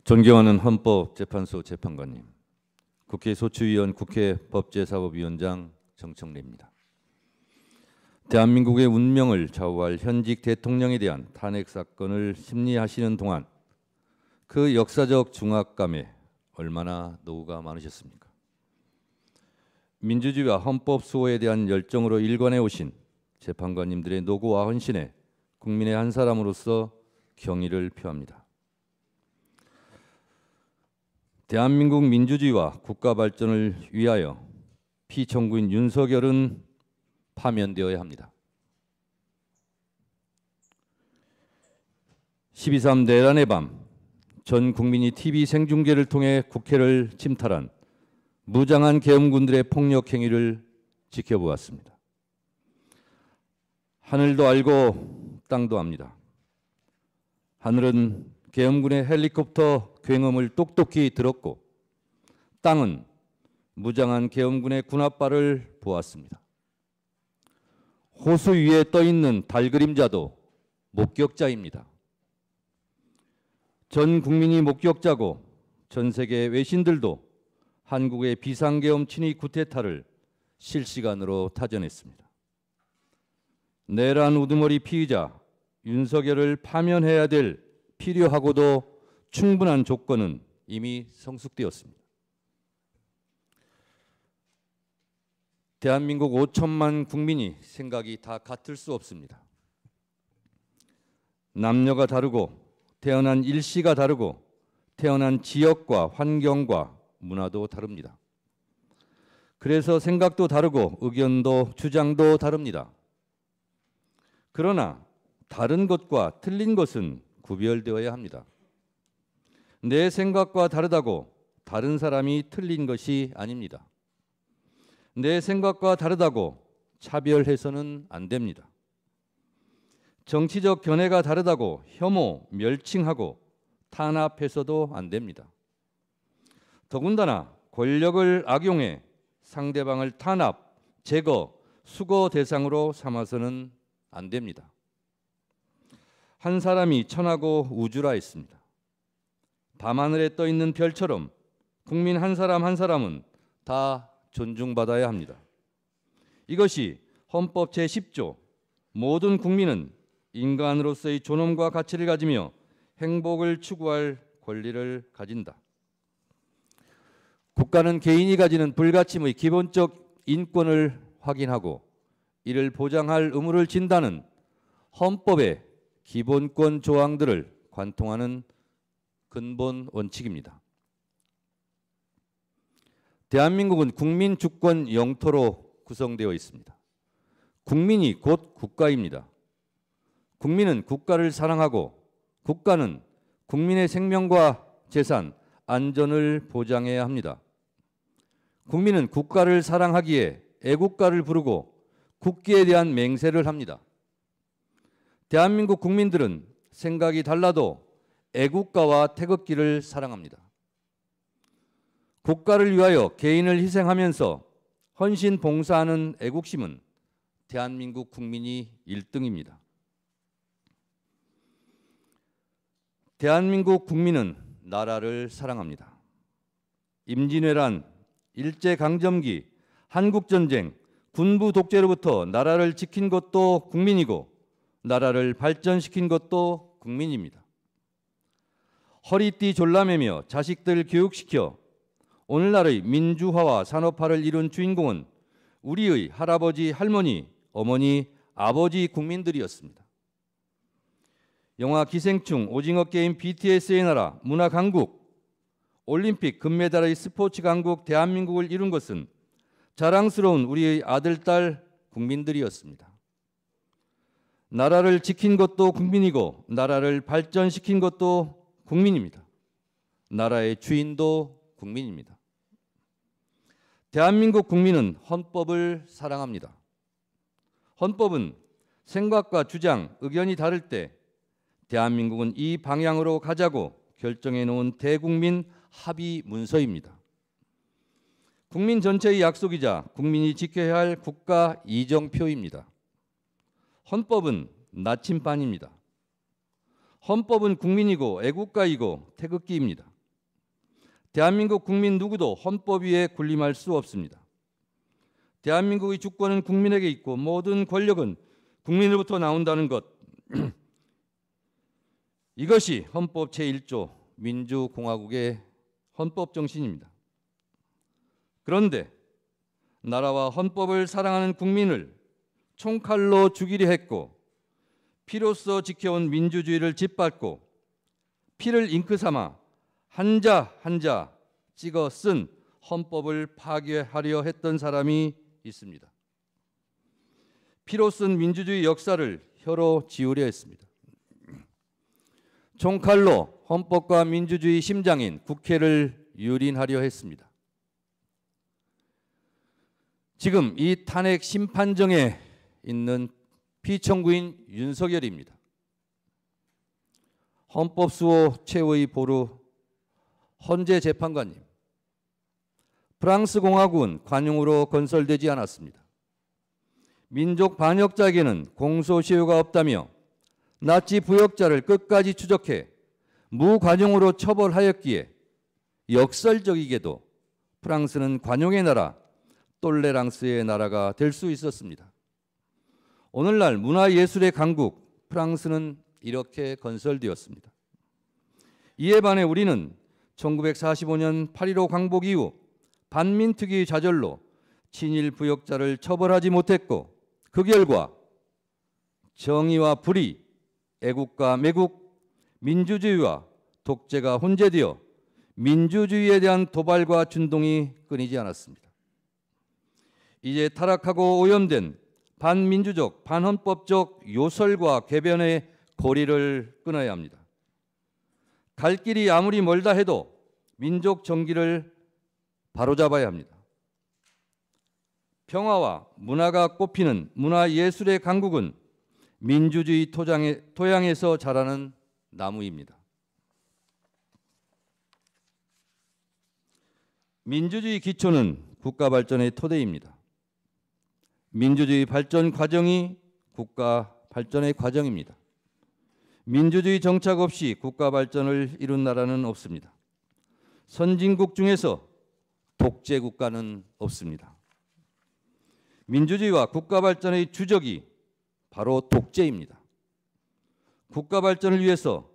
존경하는 헌법재판소 재판관님, 국회 소추위원, 국회 법제사법위원장 정청래입니다. 대한민국의 운명을 좌우할 현직 대통령에 대한 탄핵 사건을 심리하시는 동안 그 역사적 중압감에 얼마나 노후가 많으셨습니까? 민주주의와 헌법 수호에 대한 열정으로 일관해 오신 재판관님들의 노고와 헌신에 국민의 한 사람으로서 경의를 표합니다. 대한민국 민주주의와 국가 발전을 위하여 피청구인 윤석열은 파면되어야 합니다. 12.3 내란의 밤, 전 국민이 TV 생중계를 통해 국회를 침탈한 무장한 계엄군들의 폭력 행위를 지켜보았습니다. 하늘도 알고 땅도 압니다. 하늘은 계엄군의 헬리콥터 굉음을 똑똑히 들었고 땅은 무장한 계엄군의 군합발을 보았습니다. 호수 위에 떠있는 달 그림자도 목격자입니다. 전 국민이 목격자고 전 세계 외신들도 한국의 비상계엄 친위 쿠데타를 실시간으로 타전했습니다. 내란 우두머리 피의자 윤석열을 파면해야 될 필요하고도 충분한 조건은 이미 성숙되었습니다. 대한민국 5천만 국민이 생각이 다 같을 수 없습니다. 남녀가 다르고 태어난 일시가 다르고 태어난 지역과 환경과 문화도 다릅니다. 그래서 생각도 다르고 의견도 주장도 다릅니다. 그러나 다른 것과 틀린 것은 구별되어야 합니다. 내 생각과 다르다고 다른 사람이 틀린 것이 아닙니다. 내 생각과 다르다고 차별해서는 안 됩니다. 정치적 견해가 다르다고 혐오, 멸칭하고 탄압해서도 안 됩니다. 더군다나 권력을 악용해 상대방을 탄압, 제거, 수거 대상으로 삼아서는 안 됩니다. 한 사람이 천하고 우주라 했습니다. 밤하늘에 떠있는 별처럼 국민 한 사람 한 사람은 다 존중받아야 합니다. 이것이 헌법 제10조 모든 국민은 인간으로서의 존엄과 가치를 가지며 행복을 추구할 권리를 가진다. 국가는 개인이 가지는 불가침의 기본적 인권을 확인하고 이를 보장할 의무를 진다는 헌법의 기본권 조항들을 관통하는 근본 원칙입니다. 대한민국은 국민 주권 영토로 구성되어 있습니다. 국민이 곧 국가입니다. 국민은 국가를 사랑하고 국가는 국민의 생명과 재산, 안전을 보장해야 합니다. 국민은 국가를 사랑하기에 애국가를 부르고 국기에 대한 맹세를 합니다. 대한민국 국민들은 생각이 달라도 애국가와 태극기를 사랑합니다. 국가를 위하여 개인을 희생하면서 헌신 봉사하는 애국심은 대한민국 국민이 1등입니다. 대한민국 국민은 나라를 사랑합니다. 임진왜란, 일제강점기, 한국전쟁, 군부 독재로부터 나라를 지킨 것도 국민이고 나라를 발전시킨 것도 국민입니다. 허리띠 졸라매며 자식들 교육시켜 오늘날의 민주화와 산업화를 이룬 주인공은 우리의 할아버지, 할머니, 어머니, 아버지 국민들이었습니다. 영화 기생충, 오징어 게임, BTS의 나라, 문화 강국, 올림픽 금메달의 스포츠 강국 대한민국을 이룬 것은 자랑스러운 우리의 아들, 딸 국민들이었습니다. 나라를 지킨 것도 국민이고 나라를 발전시킨 것도 국민입니다. 나라의 주인도 국민입니다. 대한민국 국민은 헌법을 사랑합니다. 헌법은 생각과 주장, 의견이 다를 때 대한민국은 이 방향으로 가자고 결정해 놓은 대국민 합의 문서입니다. 국민 전체의 약속이자 국민이 지켜야 할 국가 이정표입니다. 헌법은 나침반입니다. 헌법은 국민이고 애국가이고 태극기입니다. 대한민국 국민 누구도 헌법 위에 군림할 수 없습니다. 대한민국의 주권은 국민에게 있고 모든 권력은 국민으로부터 나온다는 것. 이것이 헌법 제1조 민주공화국의 헌법 정신입니다. 그런데 나라와 헌법을 사랑하는 국민을 총칼로 죽이려 했고 피로써 지켜온 민주주의를 짓밟고 피를 잉크 삼아 한자 한자 찍어 쓴 헌법을 파괴하려 했던 사람이 있습니다. 피로 쓴 민주주의 역사를 혀로 지우려 했습니다. 총칼로 헌법과 민주주의 심장인 국회를 유린하려 했습니다. 지금 이 탄핵 심판정에 있는 피청구인 윤석열입니다. 헌법수호 최후의 보루 헌재 재판관님, 프랑스 공화국은 관용으로 건설되지 않았습니다. 민족 반역자에게는 공소시효가 없다며 나치 부역자를 끝까지 추적해 무관용으로 처벌하였기에 역설적이게도 프랑스는 관용의 나라, 똘레랑스의 나라가 될 수 있었습니다. 오늘날 문화예술의 강국 프랑스는 이렇게 건설되었습니다. 이에 반해 우리는 1945년 8.15 광복 이후 반민특위의 좌절로 친일 부역자를 처벌하지 못했고 그 결과 정의와 불의, 애국과 매국, 민주주의와 독재가 혼재되어 민주주의에 대한 도발과 준동이 끊이지 않았습니다. 이제 타락하고 오염된 반민주적, 반헌법적 요설과 궤변의 고리를 끊어야 합니다. 갈 길이 아무리 멀다 해도 민족 정기를 바로잡아야 합니다. 평화와 문화가 꽃피는 문화예술의 강국은 민주주의 토양에서 자라는 나무입니다. 민주주의 기초는 국가 발전의 토대입니다. 민주주의 발전 과정이 국가 발전의 과정입니다. 민주주의 정착 없이 국가 발전을 이룬 나라는 없습니다. 선진국 중에서 독재 국가는 없습니다. 민주주의와 국가 발전의 주적이 바로 독재입니다. 국가 발전을 위해서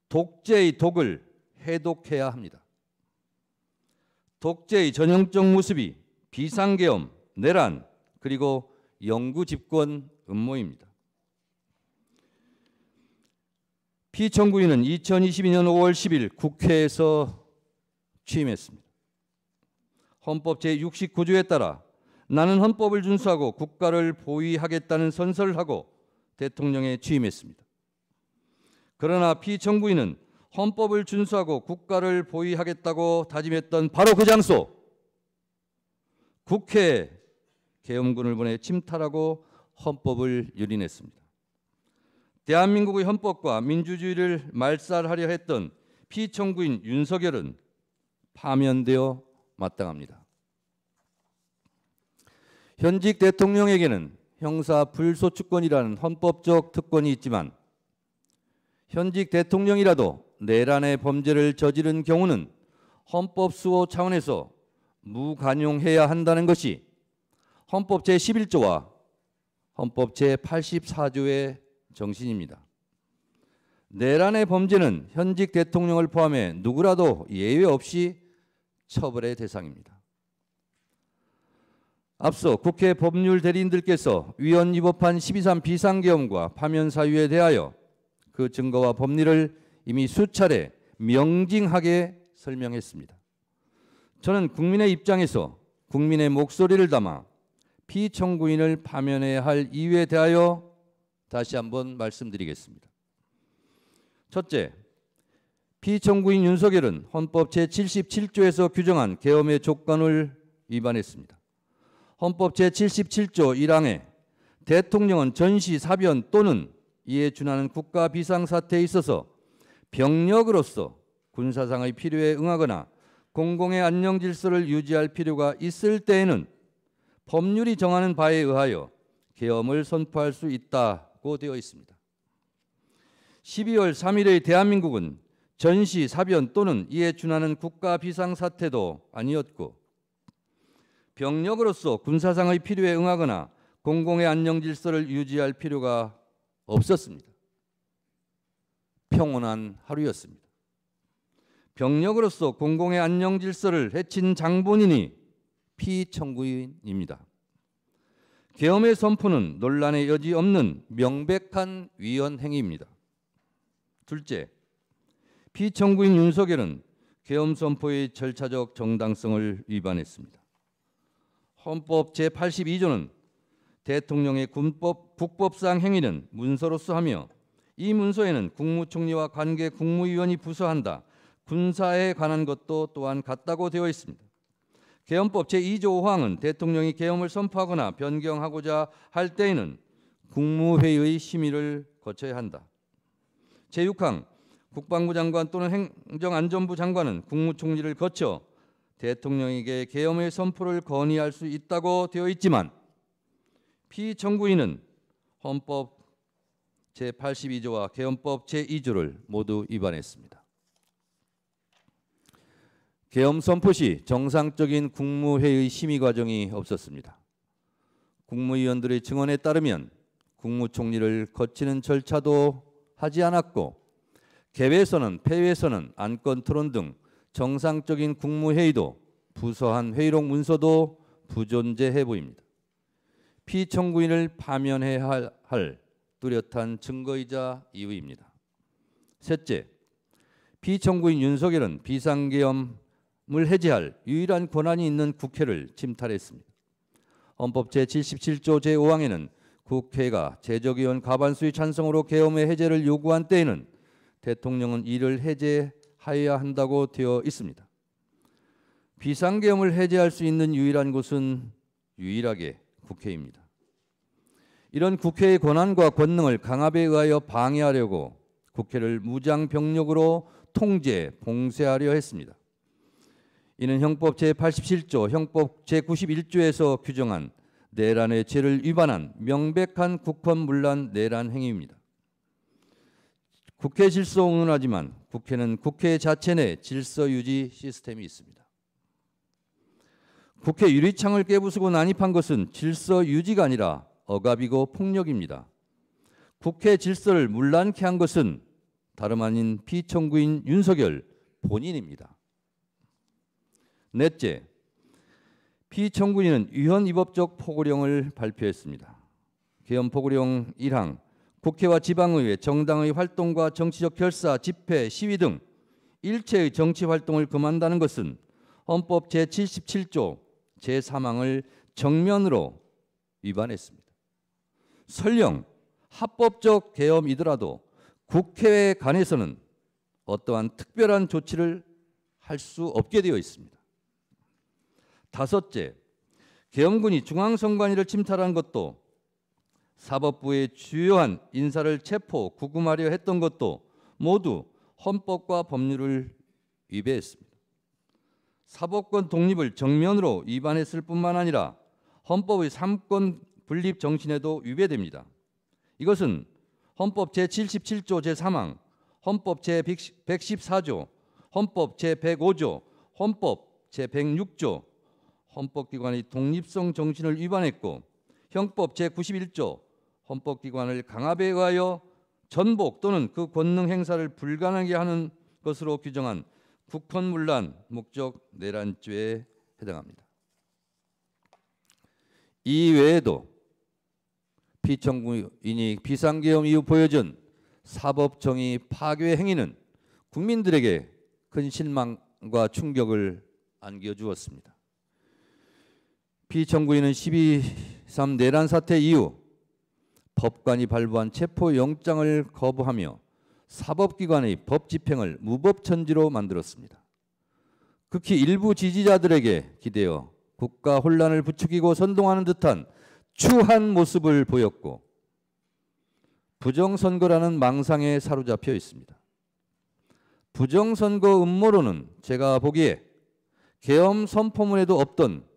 독재의 독을 해독해야 합니다. 독재의 전형적 모습이 비상계엄, 내란, 그리고 영구 집권 음모입니다. 피청구인은 2022년 5월 10일 국회에서 취임했습니다. 헌법 제69조에 따라 나는 헌법을 준수하고 국가를 보위하겠다는 선서를 하고 대통령에 취임했습니다. 그러나 피청구인은 헌법을 준수하고 국가를 보위하겠다고 다짐했던 바로 그 장소, 국회에 계엄군을 보내 침탈하고 헌법을 유린했습니다. 대한민국의 헌법과 민주주의를 말살하려 했던 피청구인 윤석열은 파면되어 마땅합니다. 현직 대통령에게는 형사 불소추권이라는 헌법적 특권이 있지만 현직 대통령이라도 내란의 범죄를 저지른 경우는 헌법 수호 차원에서 무관용해야 한다는 것이 헌법 제11조와 헌법 제84조의 정신입니다. 내란의 범죄는 현직 대통령을 포함해 누구라도 예외 없이 처벌의 대상입니다. 앞서 국회 법률 대리인들께서 위헌 위법한 12.3 비상계엄과 파면 사유에 대하여 그 증거와 법리를 이미 수차례 명징하게 설명했습니다. 저는 국민의 입장에서 국민의 목소리를 담아 피청구인을 파면해야 할 이유에 대하여 다시 한번 말씀드리겠습니다. 첫째, 피청구인 윤석열은 헌법 제77조에서 규정한 계엄의 조건을 위반했습니다. 헌법 제77조 1항에 대통령은 전시, 사변 또는 이에 준하는 국가 비상사태에 있어서 병력으로서 군사상의 필요에 응하거나 공공의 안녕 질서를 유지할 필요가 있을 때에는 법률이 정하는 바에 의하여 계엄을 선포할 수 있다고 되어 있습니다. 12월 3일의 대한민국은 전시, 사변 또는 이에 준하는 국가 비상사태도 아니었고 병력으로서 군사상의 필요에 응하거나 공공의 안녕 질서를 유지할 필요가 없었습니다. 평온한 하루였습니다. 병력으로서 공공의 안녕 질서를 해친 장본인이 피청구인입니다. 계엄의 선포는 논란의 여지 없는 명백한 위헌 행위입니다. 둘째, 피청구인 윤석열은 계엄 선포의 절차적 정당성을 위반했습니다. 헌법 제82조는 대통령의 국법상 행위는 문서로서 하며 이 문서에는 국무총리와 관계 국무위원이 부서한다. 군사에 관한 것도 또한 같다고 되어 있습니다. 계엄법 제2조 5항은 대통령이 계엄을 선포하거나 변경하고자 할 때에는 국무회의의 심의를 거쳐야 한다. 제6항 국방부 장관 또는 행정안전부 장관은 국무총리를 거쳐 대통령에게 계엄의 선포를 건의할 수 있다고 되어 있지만 피청구인은 헌법 제82조와 계엄법 제2조를 모두 위반했습니다. 계엄 선포 시 정상적인 국무회의 심의 과정이 없었습니다. 국무위원들의 증언에 따르면 국무총리를 거치는 절차도 하지 않았고 개회에서는 폐회에서는 안건 토론 등 정상적인 국무회의도 부서한 회의록 문서도 부존재해 보입니다. 피청구인을 파면해야 할 뚜렷한 증거이자 이유입니다. 셋째, 피청구인 윤석열은 비상계엄을 해제할 유일한 권한이 있는 국회를 침탈했습니다. 헌법 제77조 제5항에는 국회가 제적의원 과반수의 찬성으로 계엄의 해제를 요구한 때에는 대통령은 이를 해제하여야 한다고 되어 있습니다. 비상계엄을 해제할 수 있는 유일한 곳은 유일하게 국회입니다. 이런 국회의 권한과 권능을 강압에 의하여 방해하려고 국회를 무장병력으로 통제, 봉쇄하려 했습니다. 이는 형법 제87조, 형법 제91조에서 규정한 내란의 죄를 위반한 명백한 국헌문란 내란 행위입니다. 국회 질서 운운하지만 국회는 국회 자체 내 질서 유지 시스템이 있습니다. 국회 유리창을 깨부수고 난입한 것은 질서 유지가 아니라 억압이고 폭력입니다. 국회 질서를 문란케 한 것은 다름 아닌 피청구인 윤석열 본인입니다. 넷째, 피청구인은 위헌위법적 포고령을 발표했습니다. 계엄 포고령 1항, 국회와 지방의회, 정당의 활동과 정치적 결사, 집회, 시위 등 일체의 정치 활동을 금한다는 것은 헌법 제77조 제3항을 정면으로 위반했습니다. 설령 합법적 계엄이더라도 국회에 관해서는 어떠한 특별한 조치를 할 수 없게 되어 있습니다. 다섯째, 계엄군이 중앙선관위를 침탈한 것도 사법부의 주요한 인사를 체포, 구금하려 했던 것도 모두 헌법과 법률을 위배했습니다. 사법권 독립을 정면으로 위반했을 뿐만 아니라 헌법의 삼권 분립 정신에도 위배됩니다. 이것은 헌법 제77조 제3항, 헌법 제114조, 헌법 제105조, 헌법 제106조, 헌법기관의 독립성 정신을 위반했고 형법 제91조, 헌법기관을 강압에 의하여 전복 또는 그 권능 행사를 불가능하게 하는 것으로 규정한 국헌문란 목적 내란죄에 해당합니다. 이 외에도 피청구인이 비상계엄 이후 보여준 사법정의 파괴 행위는 국민들에게 큰 실망과 충격을 안겨주었습니다. 피청구인은 12.3 내란 사태 이후 법관이 발부한 체포영장을 거부하며 사법기관의 법 집행을 무법천지로 만들었습니다. 극히 일부 지지자들에게 기대어 국가 혼란을 부추기고 선동하는 듯한 추한 모습을 보였고 부정선거라는 망상에 사로잡혀 있습니다. 부정선거 음모론은 제가 보기에 계엄 선포문에도 없던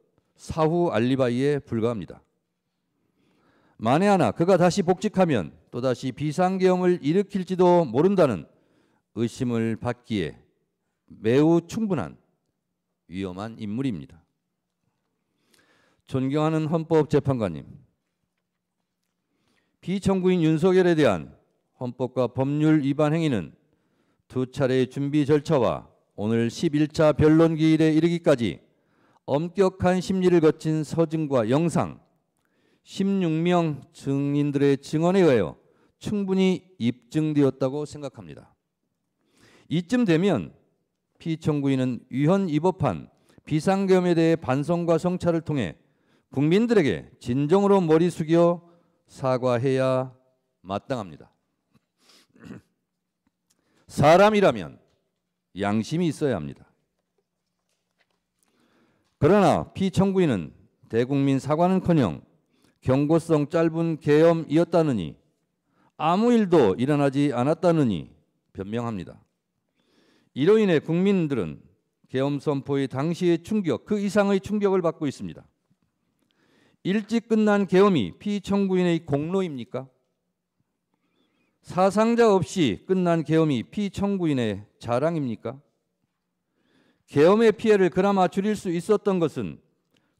사후 알리바이에 불과합니다. 만에 하나 그가 다시 복직하면 또다시 비상계엄을 일으킬지도 모른다는 의심을 받기에 매우 충분한 위험한 인물입니다. 존경하는 헌법재판관님, 피청구인 윤석열에 대한 헌법과 법률 위반 행위는 두 차례의 준비 절차와 오늘 11차 변론 기일에 이르기까지 엄격한 심리를 거친 서증과 영상, 16명 증인들의 증언에 의하여 충분히 입증되었다고 생각합니다. 이쯤 되면 피청구인은 위헌 위법한 비상계엄에 대해 반성과 성찰을 통해 국민들에게 진정으로 머리 숙여 사과해야 마땅합니다. 사람이라면 양심이 있어야 합니다. 그러나 피청구인은 대국민 사과는커녕 경고성 짧은 계엄이었다느니 아무 일도 일어나지 않았다느니 변명합니다. 이로 인해 국민들은 계엄 선포의 당시의 충격, 그 이상의 충격을 받고 있습니다. 일찍 끝난 계엄이 피청구인의 공로입니까? 사상자 없이 끝난 계엄이 피청구인의 자랑입니까? 계엄의 피해를 그나마 줄일 수 있었던 것은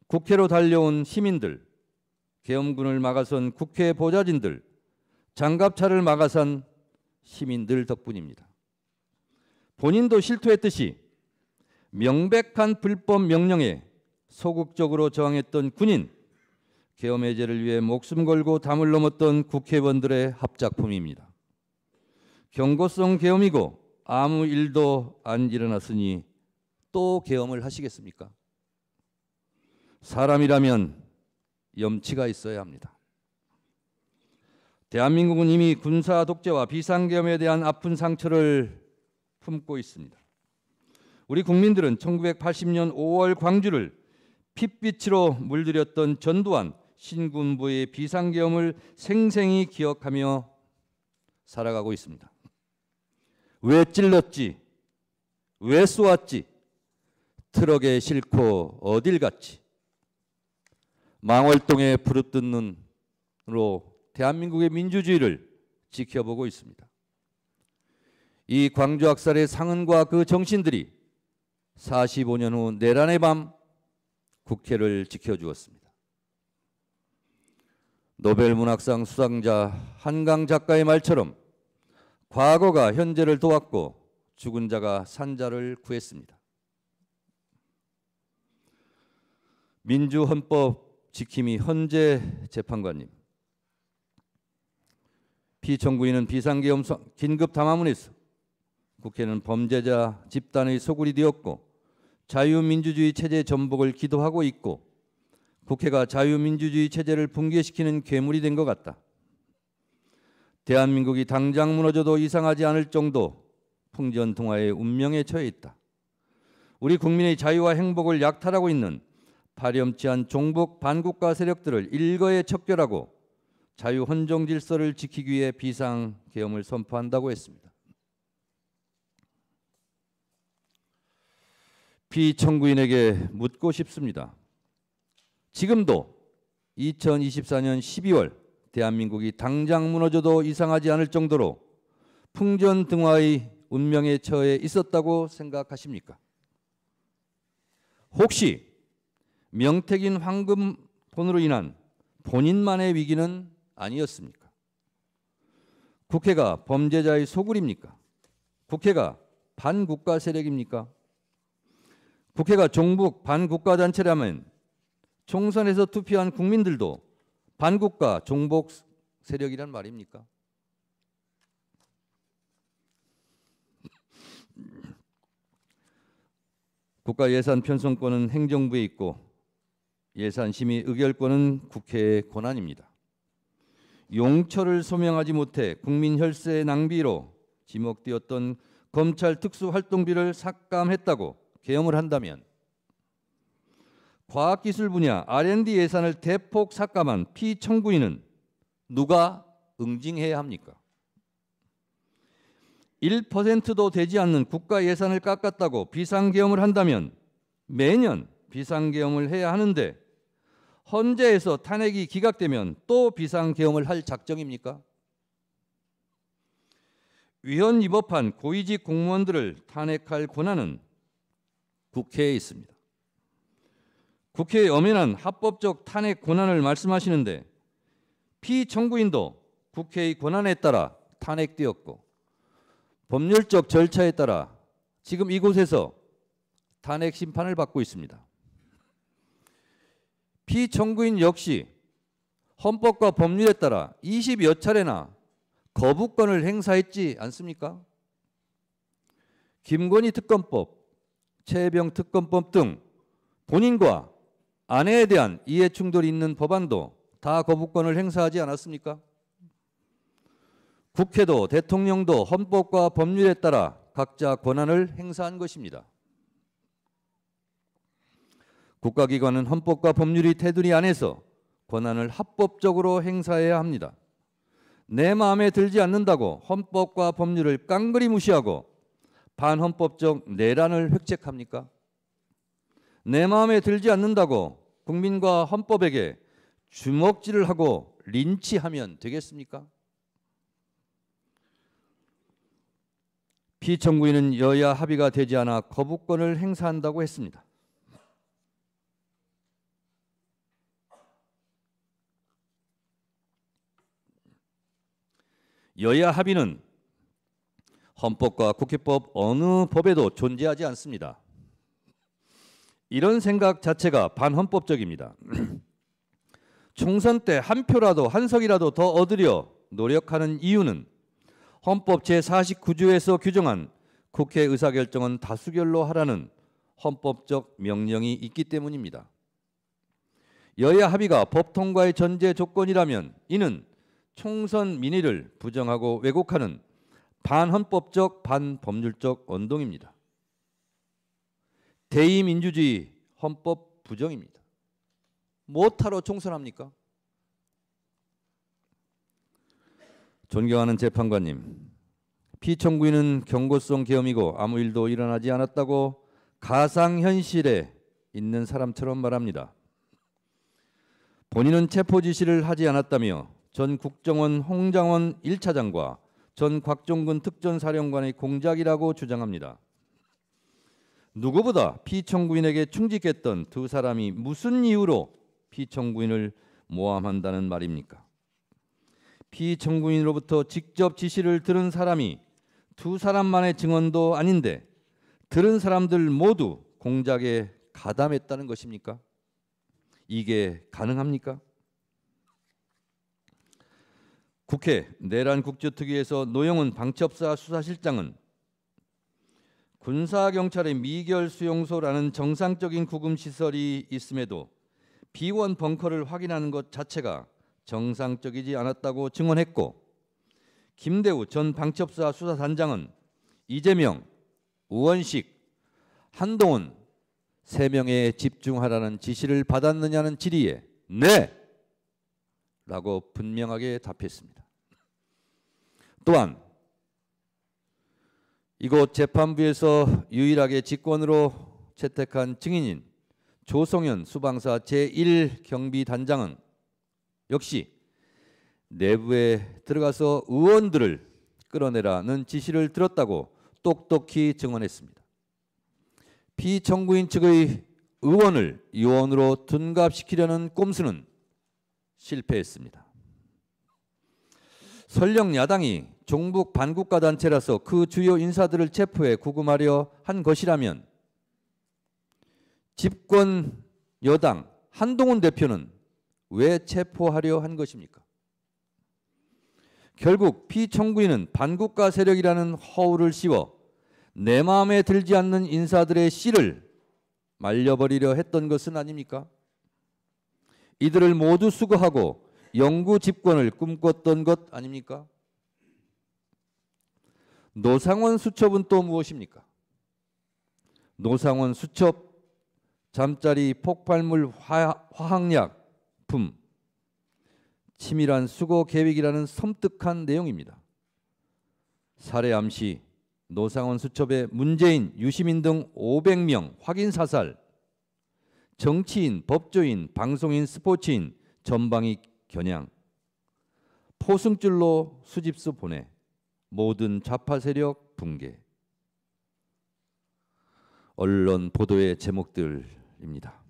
국회로 달려온 시민들, 계엄군을 막아선 국회 보좌진들, 장갑차를 막아선 시민들 덕분입니다. 본인도 실토했듯이 명백한 불법 명령에 소극적으로 저항했던 군인, 계엄 해제를 위해 목숨 걸고 담을 넘었던 국회의원들의 합작품입니다. 경고성 계엄이고 아무 일도 안 일어났으니 또 계엄을 하시겠습니까? 사람이라면 염치가 있어야 합니다. 대한민국은 이미 군사 독재와 비상계엄에 대한 아픈 상처를 품고 있습니다. 우리 국민들은 1980년 5월 광주를 핏빛으로 물들였던 전두환 신군부의 비상계엄을 생생히 기억하며 살아가고 있습니다. 왜 찔렀지? 왜 쏘았지? 트럭에 싣고 어딜 갔지? 망월동에 부릅뜬 눈으로 대한민국의 민주주의를 지켜보고 있습니다. 이 광주 학살의 상흔과 그 정신들이 45년 후 내란의 밤 국회를 지켜주었습니다. 노벨문학상 수상자 한강 작가의 말처럼 과거가 현재를 도왔고 죽은 자가 산자를 구했습니다. 민주헌법 지킴이 헌재 재판관님, 피청구인은 비상계엄 긴급 담화문에서 국회는 범죄자 집단의 소굴이 되었고 자유민주주의 체제 전복을 기도하고 있고 국회가 자유민주주의 체제를 붕괴시키는 괴물이 된 것 같다. 대한민국이 당장 무너져도 이상하지 않을 정도 풍전등화의 운명에 처해 있다. 우리 국민의 자유와 행복을 약탈하고 있는 파렴치한 종북 반국가 세력들을 일거에 척결하고 자유 헌정 질서를 지키기 위해 비상계엄을 선포한다고 했습니다. 피청구인에게 묻고 싶습니다. 지금도 2024년 12월 대한민국이 당장 무너져도 이상하지 않을 정도로 풍전등화의 운명에 처해 있었다고 생각하십니까? 혹시 명태균 황금폰으로 인한 본인만의 위기는 아니었습니까? 국회가 범죄자의 소굴입니까? 국회가 반국가 세력입니까? 국회가 종북 반국가 단체라면 총선에서 투표한 국민들도 반국가 종북 세력이란 말입니까? 국가 예산 편성권은 행정부에 있고 예산 심의 의결권은 국회의 권한입니다. 용처를 소명하지 못해 국민 혈세 낭비로 지목되었던 검찰 특수활동비를 삭감했다고 계엄을 한다면 과학기술 분야 R&D 예산을 대폭 삭감한 피청구인은 누가 응징해야 합니까? 1%도 되지 않는 국가 예산을 깎았다고 비상계엄을 한다면 매년 비상계엄을 해야 하는데 헌재에서 탄핵이 기각되면 또 비상계엄을 할 작정입니까? 위헌 위법한 고위직 공무원들을 탄핵할 권한은 국회에 있습니다. 국회의 엄연한 합법적 탄핵 권한을 말씀하시는데 피청구인도 국회의 권한에 따라 탄핵되었고 법률적 절차에 따라 지금 이곳에서 탄핵 심판을 받고 있습니다. 피청구인 역시 헌법과 법률에 따라 20여 차례나 거부권을 행사했지 않습니까? 김건희 특검법, 최혜병 특검법 등 본인과 아내에 대한 이해 충돌이 있는 법안도 다 거부권을 행사하지 않았습니까? 국회도 대통령도 헌법과 법률에 따라 각자 권한을 행사한 것입니다. 국가기관은 헌법과 법률이 테두리 안에서 권한을 합법적으로 행사해야 합니다. 내 마음에 들지 않는다고 헌법과 법률을 깡그리 무시하고 반헌법적 내란을 획책합니까? 내 마음에 들지 않는다고 국민과 헌법에게 주먹질을 하고 린치하면 되겠습니까? 피청구인은 여야 합의가 되지 않아 거부권을 행사한다고 했습니다. 여야 합의는 헌법과 국회법 어느 법에도 존재하지 않습니다. 이런 생각 자체가 반헌법적입니다. 총선 때 한 표라도 한 석이라도 더 얻으려 노력하는 이유는 헌법 제49조에서 규정한 국회 의사결정은 다수결로 하라는 헌법적 명령이 있기 때문입니다. 여야 합의가 법 통과의 전제 조건이라면 이는 총선 민의를 부정하고 왜곡하는 반헌법적 반법률적 언동입니다. 대의민주주의 헌법 부정입니다. 뭐하러 총선합니까? 존경하는 재판관님, 피청구인은 경고성 계엄이고 아무 일도 일어나지 않았다고 가상현실에 있는 사람처럼 말합니다. 본인은 체포 지시를 하지 않았다며 전 국정원 홍장원 1차장과 전 곽종근 특전사령관의 공작이라고 주장합니다. 누구보다 피청구인에게 충직했던 두 사람이 무슨 이유로 피청구인을 모함한다는 말입니까? 피청구인으로부터 직접 지시를 들은 사람이 두 사람만의 증언도 아닌데 들은 사람들 모두 공작에 가담했다는 것입니까? 이게 가능합니까? 국회 내란국조특위에서 노영훈 방첩사 수사실장은 군사경찰의 미결 수용소라는 정상적인 구금시설이 있음에도 비원 벙커를 확인하는 것 자체가 정상적이지 않았다고 증언했고, 김대우 전 방첩사 수사단장은 이재명, 우원식, 한동훈 3명에 집중하라는 지시를 받았느냐는 질의에 네! 라고 분명하게 답했습니다. 또한 이곳 재판부에서 유일하게 직권으로 채택한 증인인 조성현 수방사 제1경비단장은 역시 내부에 들어가서 의원들을 끌어내라는 지시를 들었다고 똑똑히 증언했습니다. 피청구인 측의 의원을 요원으로 둔갑시키려는 꼼수는 실패했습니다. 설령 야당이 종북 반국가 단체라서 그 주요 인사들을 체포해 구금하려 한 것이라면 집권 여당 한동훈 대표는 왜 체포하려 한 것입니까? 결국 피청구인은 반국가 세력이라는 허울을 씌워 내 마음에 들지 않는 인사들의 씨를 말려버리려 했던 것은 아닙니까? 이들을 모두 수거하고 영구 집권을 꿈꿨던 것 아닙니까? 노상원 수첩은 또 무엇입니까? 노상원 수첩, 잠자리 폭발물 화학약품, 치밀한 수거 계획이라는 섬뜩한 내용입니다. 살해 암시, 노상원 수첩의 문재인, 유시민 등 500명 확인 사살, 정치인, 법조인, 방송인, 스포츠인 전방위 겨냥 포승줄로 수집수 보내 모든 좌파 세력 붕괴. 언론 보도의 제목들입니다.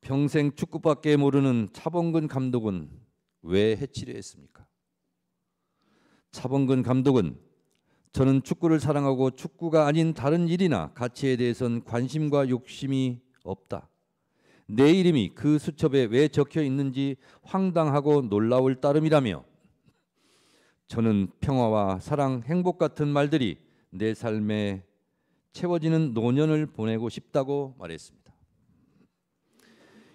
평생 축구밖에 모르는 차범근 감독은 왜 해치려 했습니까? 차범근 감독은 저는 축구를 사랑하고 축구가 아닌 다른 일이나 가치에 대해선 관심과 욕심이 없다. 내 이름이 그 수첩에 왜 적혀 있는지 황당하고 놀라울 따름이라며 저는 평화와 사랑, 행복 같은 말들이 내 삶에 채워지는 노년을 보내고 싶다고 말했습니다.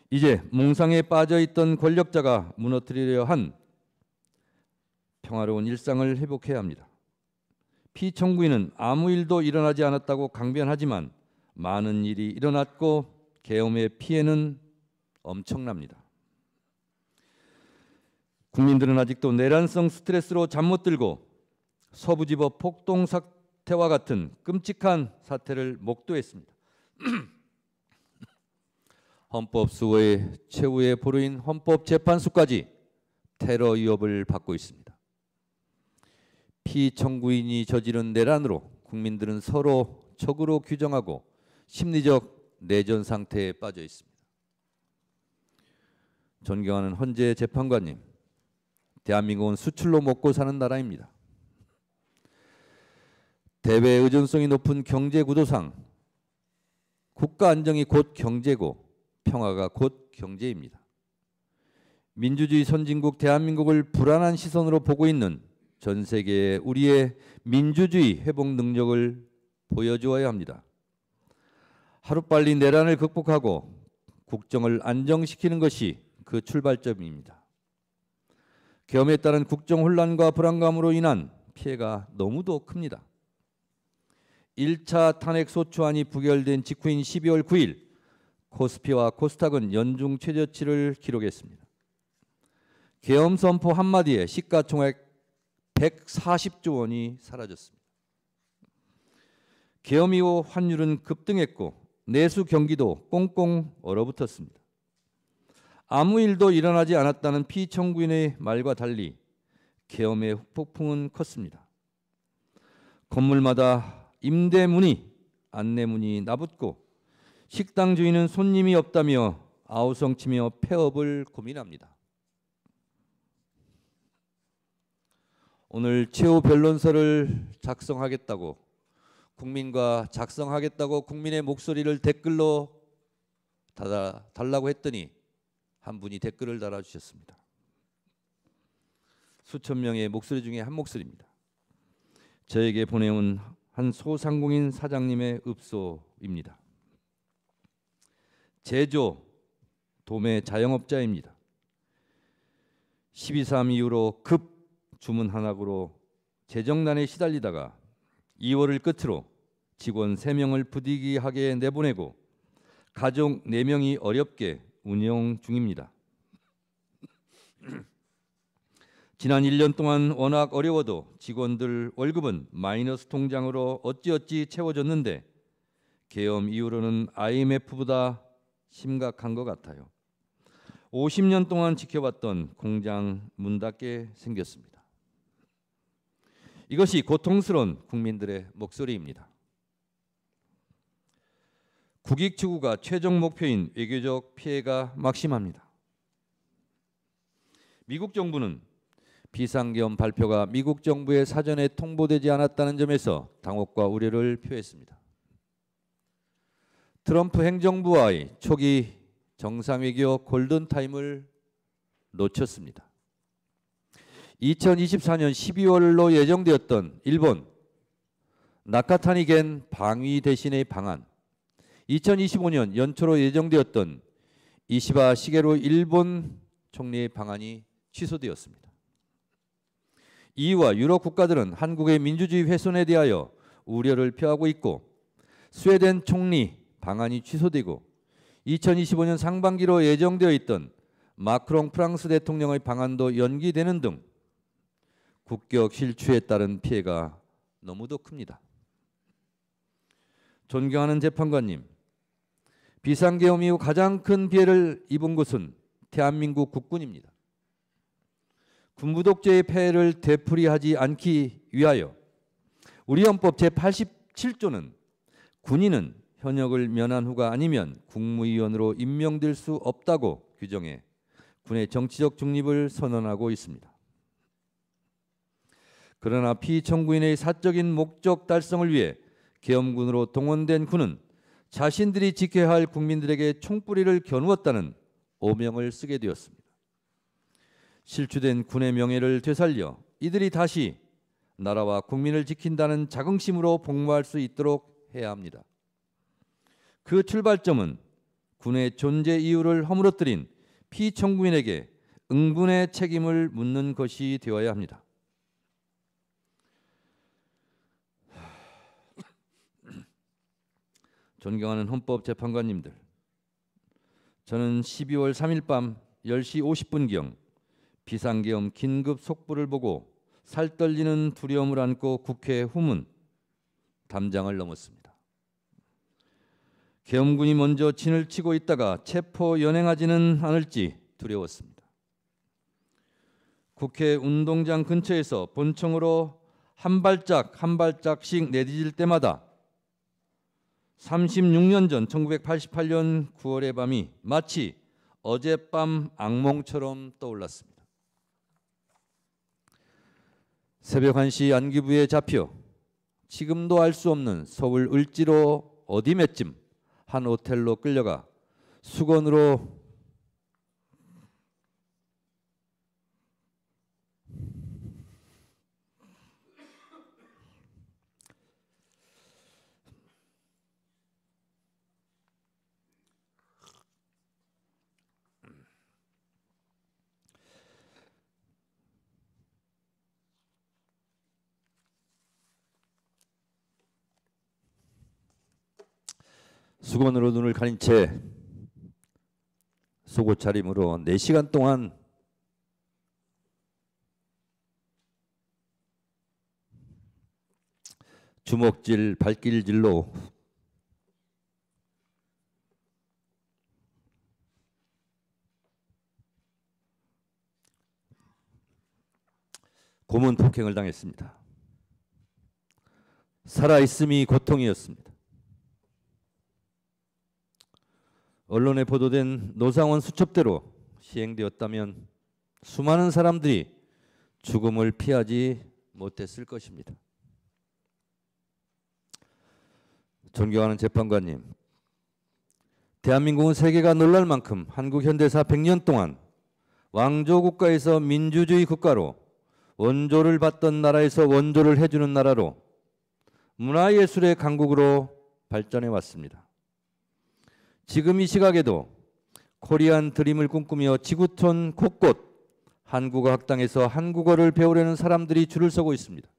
이제 몽상에 빠져있던 권력자가 무너뜨리려 한 평화로운 일상을 회복해야 합니다. 피청구인은 아무 일도 일어나지 않았다고 강변하지만 많은 일이 일어났고 계엄의 피해는 엄청납니다. 국민들은 아직도 내란성 스트레스로 잠 못 들고 서부지법 폭동 사태와 같은 끔찍한 사태를 목도했습니다. 헌법수호의 최후의 보루인 헌법재판소까지 테러 위협을 받고 있습니다. 피청구인이 저지른 내란으로 국민들은 서로 적으로 규정하고 심리적 내전 상태에 빠져 있습니다. 존경하는 헌재 재판관님, 대한민국은 수출로 먹고 사는 나라입니다. 대외 의존성이 높은 경제 구도상 국가 안정이 곧 경제고 평화가 곧 경제입니다. 민주주의 선진국 대한민국을 불안한 시선으로 보고 있는 전 세계에 우리의 민주주의 회복 능력을 보여주어야 합니다. 하루빨리 내란을 극복하고 국정을 안정시키는 것이 그 출발점입니다. 계엄에 따른 국정 혼란과 불안감으로 인한 피해가 너무도 큽니다. 1차 탄핵 소추안이 부결된 직후인 12월 9일 코스피와 코스닥은 연중 최저치를 기록했습니다. 계엄 선포 한마디에 시가총액 140조 원이 사라졌습니다. 계엄 이후 환율은 급등했고 내수 경기도 꽁꽁 얼어붙었습니다. 아무 일도 일어나지 않았다는 피청구인의 말과 달리 계엄의 후폭풍은 컸습니다. 건물마다 임대문이, 안내문이 나붙고 식당 주인은 손님이 없다며 아우성치며 폐업을 고민합니다. 오늘 최후 변론서를 작성하겠다고 국민의 목소리를 댓글로 달라고 했더니 한 분이 댓글을 달아주셨습니다. 수천 명의 목소리 중에 한 목소리입니다. 저에게 보내온 한 소상공인 사장님의 읍소입니다. 제조, 도매 자영업자입니다. 12.3 이후로 급 주문 한학으로 재정난에 시달리다가 2월을 끝으로 직원 3명을 부득이하게 내보내고 가족 4명이 어렵게 운영 중입니다. 지난 1년 동안 워낙 어려워도 직원들 월급은 마이너스 통장으로 어찌어찌 채워졌는데 계엄 이후로는 IMF보다 심각한 것 같아요. 50년 동안 지켜봤던 공장 문 닫게 생겼습니다. 이것이 고통스러운 국민들의 목소리입니다. 국익 추구가 최종 목표인 외교적 피해가 막심합니다. 미국 정부는 비상계엄 발표가 미국 정부의 사전에 통보되지 않았다는 점에서 당혹과 우려를 표했습니다. 트럼프 행정부와의 초기 정상외교 골든타임을 놓쳤습니다. 2024년 12월로 예정되었던 일본 나카타니겐 방위 대신의 방한, 2025년 연초로 예정되었던 이시바 시게루 일본 총리의 방안이 취소되었습니다. EU와 유럽 국가들은 한국의 민주주의 훼손에 대하여 우려를 표하고 있고 스웨덴 총리 방안이 취소되고 2025년 상반기로 예정되어 있던 마크롱 프랑스 대통령의 방안도 연기되는 등 국격 실추에 따른 피해가 너무도 큽니다. 존경하는 재판관님, 비상계엄 이후 가장 큰 피해를 입은 곳은 대한민국 국군입니다. 군부 독재의 폐해를 되풀이하지 않기 위하여 우리 헌법 제87조는 군인은 현역을 면한 후가 아니면 국무위원으로 임명될 수 없다고 규정해 군의 정치적 중립을 선언하고 있습니다. 그러나 피청구인의 사적인 목적 달성을 위해 계엄군으로 동원된 군은 자신들이 지켜야 할 국민들에게 총뿌리를 겨누었다는 오명을 쓰게 되었습니다. 실추된 군의 명예를 되살려 이들이 다시 나라와 국민을 지킨다는 자긍심으로 복무할 수 있도록 해야 합니다. 그 출발점은 군의 존재 이유를 허물어뜨린 피청구인에게 응분의 책임을 묻는 것이 되어야 합니다. 존경하는 헌법재판관님들, 저는 12월 3일 밤 10시 50분경 비상계엄 긴급 속보를 보고 살떨리는 두려움을 안고 국회 후문 담장을 넘었습니다. 계엄군이 먼저 진을 치고 있다가 체포 연행하지는 않을지 두려웠습니다. 국회 운동장 근처에서 본청으로 한 발짝씩 내디딜 때마다 36년 전 1988년 9월의 밤이 마치 어젯밤 악몽처럼 떠올랐습니다. 새벽 1시 안기부에 잡혀 지금도 알 수 없는 서울 을지로 어디매쯤 한 호텔로 끌려가 수건으로 수건으로 눈을 가린 채 속옷 차림으로 4시간 동안 주먹질, 발길질로 고문 폭행을 당했습니다. 살아있음이 고통이었습니다. 언론에 보도된 노상원 수첩대로 시행되었다면 수많은 사람들이 죽음을 피하지 못했을 것입니다. 존경하는 재판관님, 대한민국은 세계가 놀랄 만큼 한국 현대사 100년 동안 왕조 국가에서 민주주의 국가로, 원조를 받던 나라에서 원조를 해주는 나라로, 문화예술의 강국으로 발전해 왔습니다. 지금 이 시각에도 코리안 드림을 꿈꾸며 지구촌 곳곳 한국어 학당에서 한국어를 배우려는 사람들이 줄을 서고 있습니다.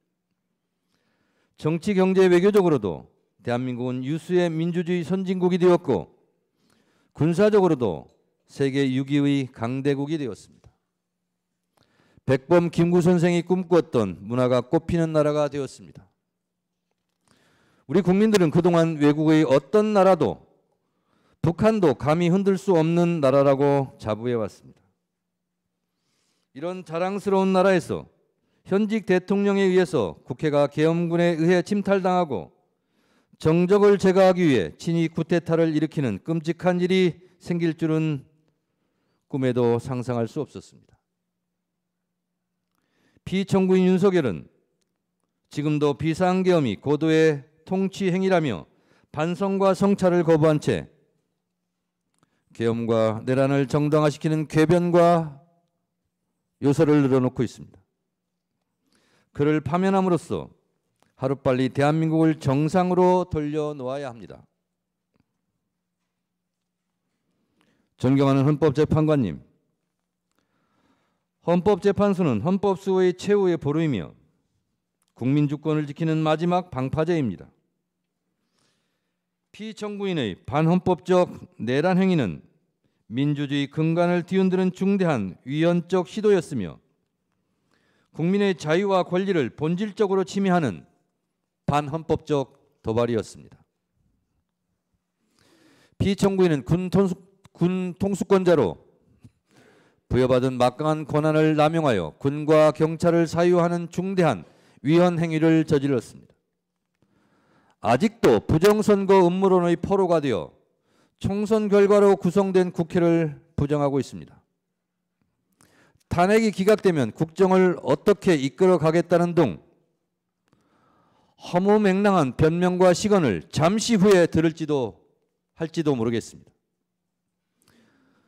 정치, 경제, 외교적으로도 대한민국은 유수의 민주주의 선진국이 되었고 군사적으로도 세계 6위의 강대국이 되었습니다. 백범 김구 선생이 꿈꾸었던 문화가 꽃피는 나라가 되었습니다. 우리 국민들은 그동안 외국의 어떤 나라도 북한도 감히 흔들 수 없는 나라라고 자부해 왔습니다. 이런 자랑스러운 나라에서 현직 대통령에 의해서 국회가 계엄군에 의해 침탈당하고 정적을 제거하기 위해 친위 쿠데타를 일으키는 끔찍한 일이 생길 줄은 꿈에도 상상할 수 없었습니다. 피청구인 윤석열은 지금도 비상계엄이 고도의 통치 행위라며 반성과 성찰을 거부한 채 계엄과 내란을 정당화시키는 궤변과 요소를 늘어놓고 있습니다. 그를 파면함으로써 하루빨리 대한민국을 정상으로 돌려놓아야 합니다. 존경하는 헌법재판관님, 헌법재판소는 헌법수호의 최후의 보루이며 국민주권을 지키는 마지막 방파제입니다. 피청구인의 반헌법적 내란 행위는 민주주의 근간을 뒤흔드는 중대한 위헌적 시도였으며 국민의 자유와 권리를 본질적으로 침해하는 반헌법적 도발이었습니다. 피청구인은 군 통수권자로 부여받은 막강한 권한을 남용하여 군과 경찰을 사유하는 중대한 위헌 행위를 저질렀습니다. 아직도 부정선거 음모론의 포로가 되어 총선 결과로 구성된 국회를 부정하고 있습니다. 탄핵이 기각되면 국정을 어떻게 이끌어 가겠다는 등 허무맹랑한 변명과 시건을 잠시 후에 들을지도 할지도 모르겠습니다.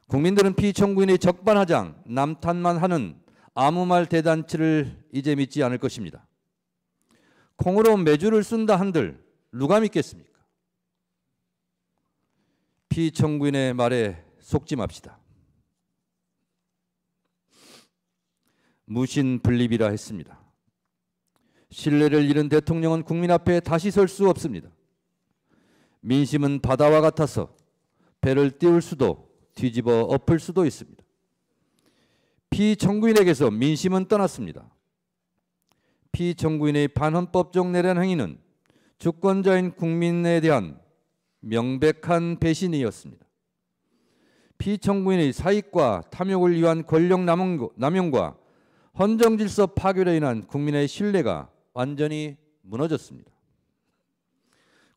국민들은 피청구인의 적반하장, 남탓만 하는 아무 말 대잔치를 이제 믿지 않을 것입니다. 콩으로 매주를 쓴다 한들 누가 믿겠습니까? 피청구인의 말에 속지 맙시다. 무신분립이라 했습니다. 신뢰를 잃은 대통령은 국민 앞에 다시 설 수 없습니다. 민심은 바다와 같아서 배를 띄울 수도 뒤집어 엎을 수도 있습니다. 피청구인에게서 민심은 떠났습니다. 피청구인의 반헌법적 내란 행위는 주권자인 국민에 대한 명백한 배신이었습니다. 피청구인의 사익과 탐욕을 위한 권력 남용과 헌정질서 파괴로 인한 국민의 신뢰가 완전히 무너졌습니다.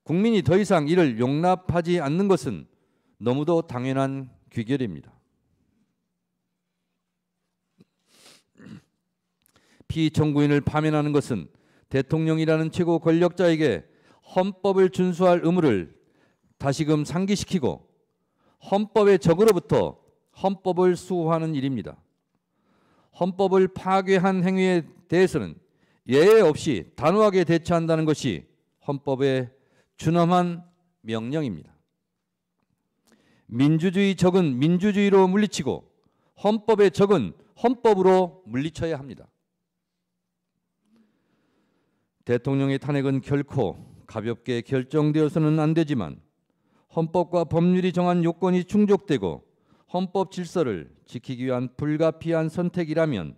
국민이 더 이상 이를 용납하지 않는 것은 너무도 당연한 귀결입니다. 피청구인을 파면하는 것은 대통령이라는 최고 권력자에게 헌법을 준수할 의무를 다시금 상기시키고 헌법의 적으로부터 헌법을 수호하는 일입니다. 헌법을 파괴한 행위에 대해서는 예외 없이 단호하게 대처한다는 것이 헌법의 준엄한 명령입니다. 민주주의 적은 민주주의로 물리치고 헌법의 적은 헌법으로 물리쳐야 합니다. 대통령의 탄핵은 결코 가볍게 결정되어서는 안 되지만 헌법과 법률이 정한 요건이 충족되고 헌법 질서를 지키기 위한 불가피한 선택이라면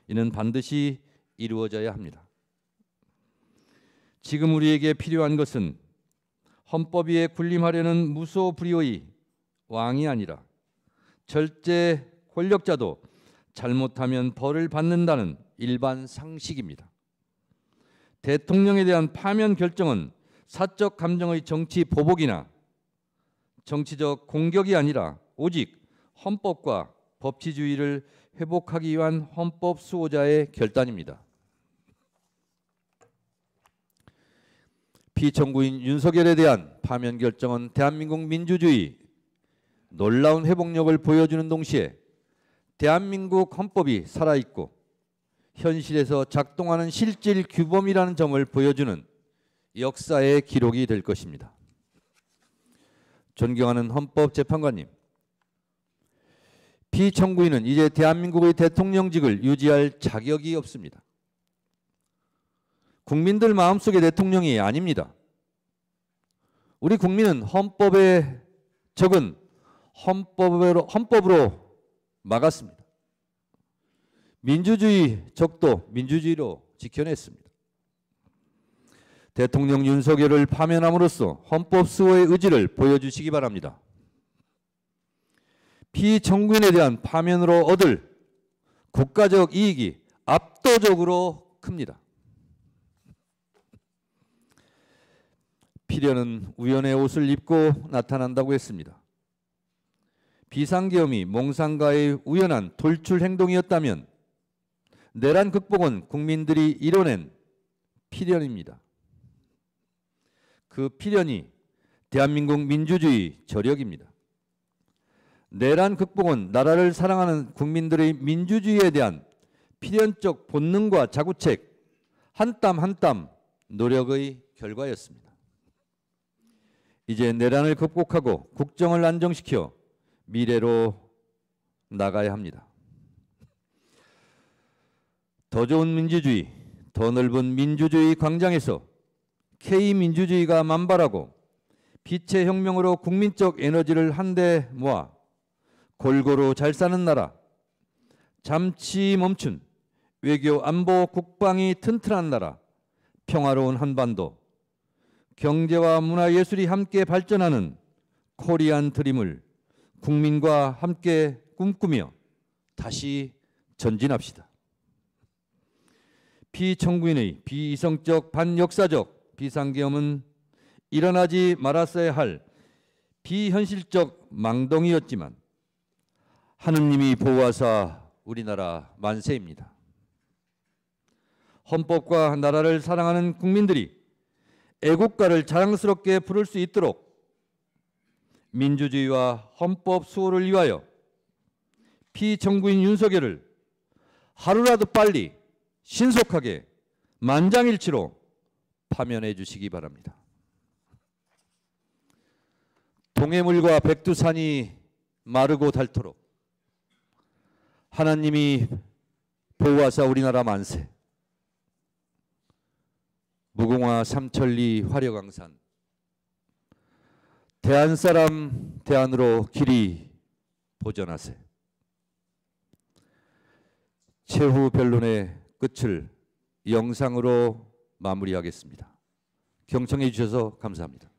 이는 반드시 이루어져야 합니다. 지금 우리에게 필요한 것은 헌법 위에 군림하려는 무소불위의 왕이 아니라 절제 권력자도 잘못하면 벌을 받는다는 일반 상식입니다. 대통령에 대한 파면 결정은 사적 감정의 정치 보복이나 정치적 공격이 아니라 오직 헌법과 법치주의를 회복하기 위한 헌법 수호자의 결단입니다. 피청구인 윤석열에 대한 파면 결정은 대한민국 민주주의 놀라운 회복력을 보여주는 동시에 대한민국 헌법이 살아있고 현실에서 작동하는 실질 규범이라는 점을 보여주는 역사의 기록이 될 것입니다. 존경하는 헌법재판관님, 피청구인은 이제 대한민국의 대통령직을 유지할 자격이 없습니다. 국민들 마음속의 대통령이 아닙니다. 우리 국민은 헌법의 적은 헌법으로 막았습니다. 민주주의 적도 민주주의로 지켜냈습니다. 대통령 윤석열을 파면함으로써 헌법 수호의 의지를 보여주시기 바랍니다. 피청구인에 대한 파면으로 얻을 국가적 이익이 압도적으로 큽니다. 필연은 우연의 옷을 입고 나타난다고 했습니다. 비상계엄이 몽상가의 우연한 돌출 행동이었다면 내란 극복은 국민들이 이뤄낸 필연입니다. 그 필연이 대한민국 민주주의 저력입니다. 내란 극복은 나라를 사랑하는 국민들의 민주주의에 대한 필연적 본능과 자구책, 한 땀 한 땀 노력의 결과였습니다. 이제 내란을 극복하고 국정을 안정시켜 미래로 나가야 합니다. 더 좋은 민주주의, 더 넓은 민주주의 광장에서 K민주주의가 만발하고 빛의 혁명으로 국민적 에너지를 한데 모아 골고루 잘 사는 나라, 잠시 멈춘 외교 안보 국방이 튼튼한 나라, 평화로운 한반도, 경제와 문화예술이 함께 발전하는 코리안 드림을 국민과 함께 꿈꾸며 다시 전진합시다. 피청구인의 비이성적 반역사적 비상계엄은 일어나지 말았어야 할 비현실적 망동이었지만 하느님이 보호하사 우리나라 만세입니다. 헌법과 나라를 사랑하는 국민들이 애국가를 자랑스럽게 부를 수 있도록 민주주의와 헌법 수호를 위하여 피청구인 윤석열을 하루라도 빨리 신속하게 만장일치로 파면해 주시기 바랍니다. 동해물과 백두산이 마르고 닳도록 하나님이 보호하사 우리나라 만세. 무궁화 삼천리 화려강산 대한사람 대안으로 길이 보전하세. 최후 변론의 끝을 영상으로 마무리하겠습니다. 경청해 주셔서 감사합니다.